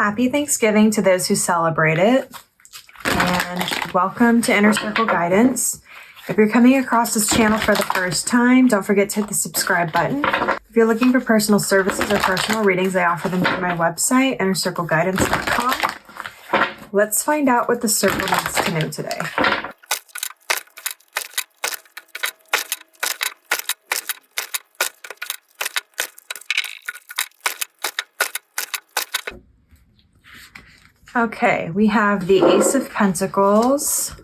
Happy Thanksgiving to those who celebrate it, and welcome to Inner Circle Guidance. If you're coming across this channel for the first time, don't forget to hit the subscribe button. If you're looking for personal services or personal readings, I offer them through my website, innercircleguidance.com. Let's find out what the circle needs to know today. Okay, we have the Ace of Pentacles.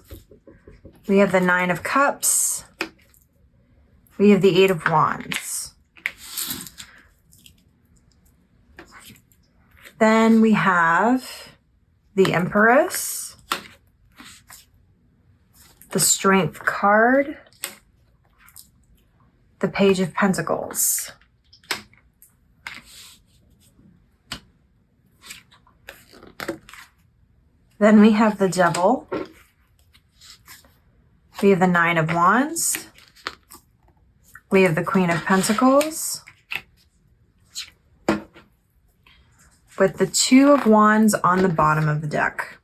We have the Nine of Cups. We have the Eight of Wands. Then we have the Empress, the Strength card, the Page of Pentacles. Then we have the Devil. We have the Nine of Wands. We have the Queen of Pentacles. With the Two of Wands on the bottom of the deck.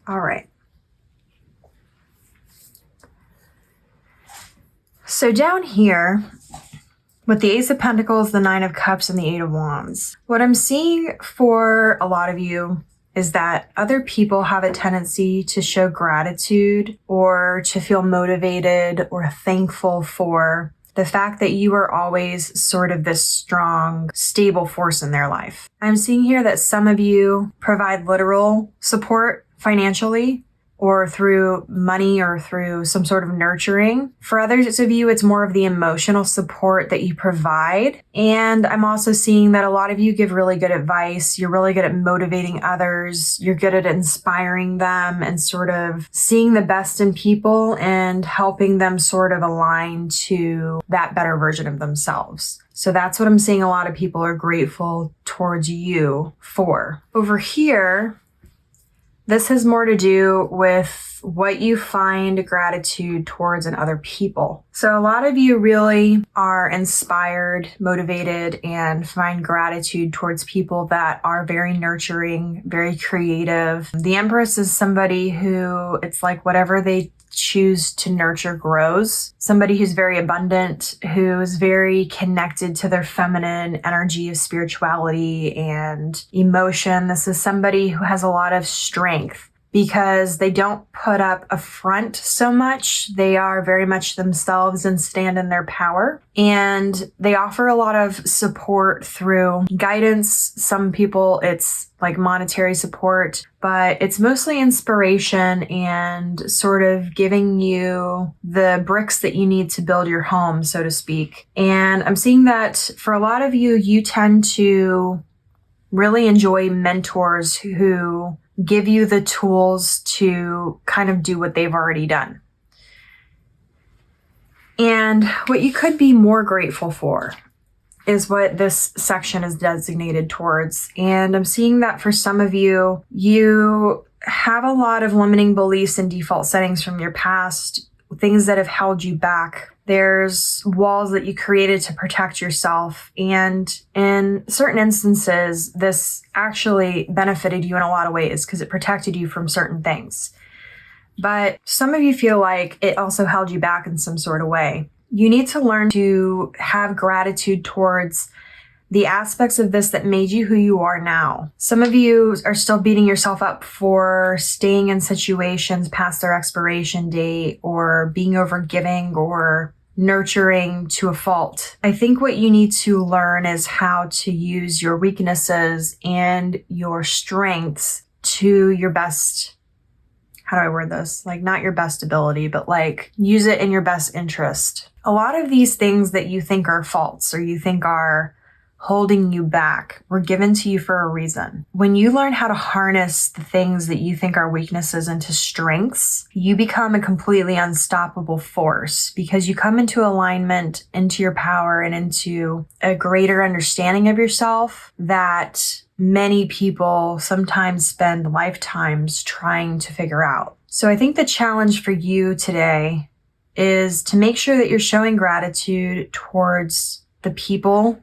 All right. So down here, with the Ace of Pentacles, the Nine of Cups, and the Eight of Wands, what I'm seeing for a lot of you is that other people have a tendency to show gratitude or to feel motivated or thankful for the fact that you are always sort of this strong, stable force in their life. I'm seeing here that some of you provide literal support financially, or through money, or through some sort of nurturing. For others of you, it's more of the emotional support that you provide. And I'm also seeing that a lot of you give really good advice. You're really good at motivating others. You're good at inspiring them and sort of seeing the best in people and helping them sort of align to that better version of themselves. So that's what I'm seeing a lot of people are grateful towards you for. Over here, this has more to do with what you find gratitude towards in other people. So a lot of you really are inspired, motivated, and find gratitude towards people that are very nurturing, very creative. The Empress is somebody who, it's like whatever they choose to nurture grows. Somebody who's very abundant, who is very connected to their feminine energy of spirituality and emotion. This is somebody who has a lot of strength because they don't put up a front so much. They are very much themselves and stand in their power. And they offer a lot of support through guidance. Some people, it's like monetary support, but it's mostly inspiration and sort of giving you the bricks that you need to build your home, so to speak. And I'm seeing that for a lot of you, you tend to really enjoy mentors who give you the tools to kind of do what they've already done. And what you could be more grateful for is what this section is designated towards. And I'm seeing that for some of you, you have a lot of limiting beliefs and default settings from your past, things that have held you back. There's walls that you created to protect yourself. And in certain instances, this actually benefited you in a lot of ways because it protected you from certain things. But some of you feel like it also held you back in some sort of way. You need to learn to have gratitude towards the aspects of this that made you who you are now. Some of you are still beating yourself up for staying in situations past their expiration date, or being overgiving or nurturing to a fault. I think what you need to learn is how to use your weaknesses and your strengths to your best. How do I word this? Like, not your best ability, but like use it in your best interest. A lot of these things that you think are faults or you think are holding you back were given to you for a reason. When you learn how to harness the things that you think are weaknesses into strengths, you become a completely unstoppable force because you come into alignment, into your power, and into a greater understanding of yourself that many people sometimes spend lifetimes trying to figure out. So I think the challenge for you today is to make sure that you're showing gratitude towards the people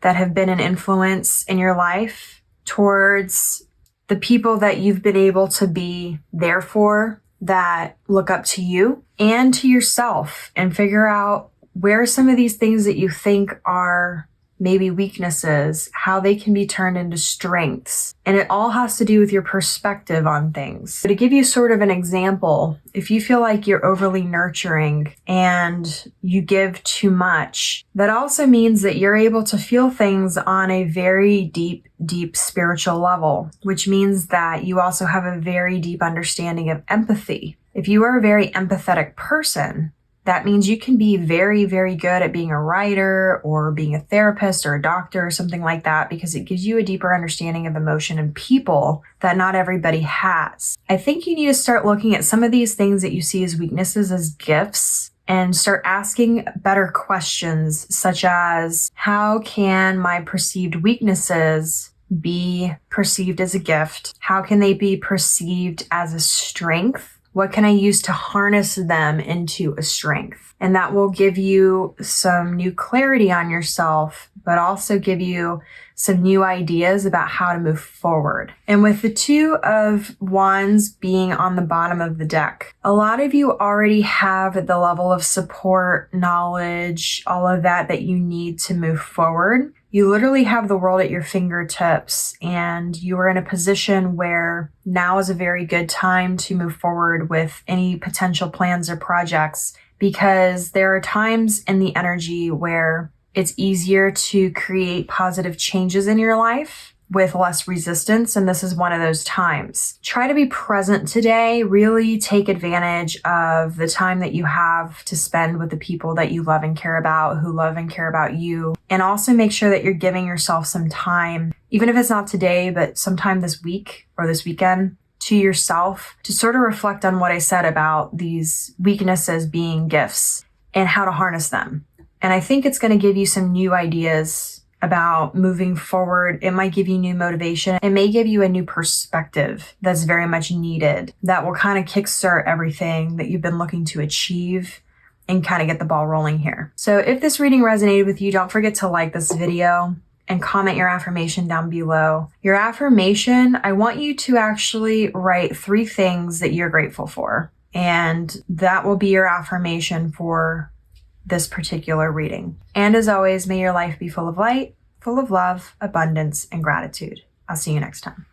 that have been an influence in your life, towards the people that you've been able to be there for, that look up to you, and to yourself, and figure out where some of these things that you think are maybe weaknesses, how they can be turned into strengths. And it all has to do with your perspective on things. But to give you sort of an example, if you feel like you're overly nurturing and you give too much, that also means that you're able to feel things on a very deep spiritual level, which means that you also have a very deep understanding of empathy. If you are a very empathetic person, that means you can be very, very good at being a writer or being a therapist or a doctor or something like that, because it gives you a deeper understanding of emotion and people that not everybody has. I think you need to start looking at some of these things that you see as weaknesses as gifts, and start asking better questions, such as, how can my perceived weaknesses be perceived as a gift? How can they be perceived as a strength? What can I use to harness them into a strength? And that will give you some new clarity on yourself, but also give you some new ideas about how to move forward. And with the Two of Wands being on the bottom of the deck, a lot of you already have the level of support, knowledge, all of that you need to move forward. You literally have the world at your fingertips, and you are in a position where now is a very good time to move forward with any potential plans or projects, because there are times in the energy where it's easier to create positive changes in your life with less resistance, and this is one of those times. Try to be present today. Really take advantage of the time that you have to spend with the people that you love and care about, who love and care about you. And also make sure that you're giving yourself some time, even if it's not today, but sometime this week or this weekend, to yourself, to sort of reflect on what I said about these weaknesses being gifts and how to harness them. And I think it's going to give you some new ideas about moving forward. It might give you new motivation. It may give you a new perspective that's very much needed, that will kind of kickstart everything that you've been looking to achieve and kind of get the ball rolling here. So if this reading resonated with you, don't forget to like this video and comment your affirmation down below. Your affirmation, I want you to actually write 3 things that you're grateful for. And that will be your affirmation for this particular reading. And as always, may your life be full of light, full of love, abundance, and gratitude. I'll see you next time.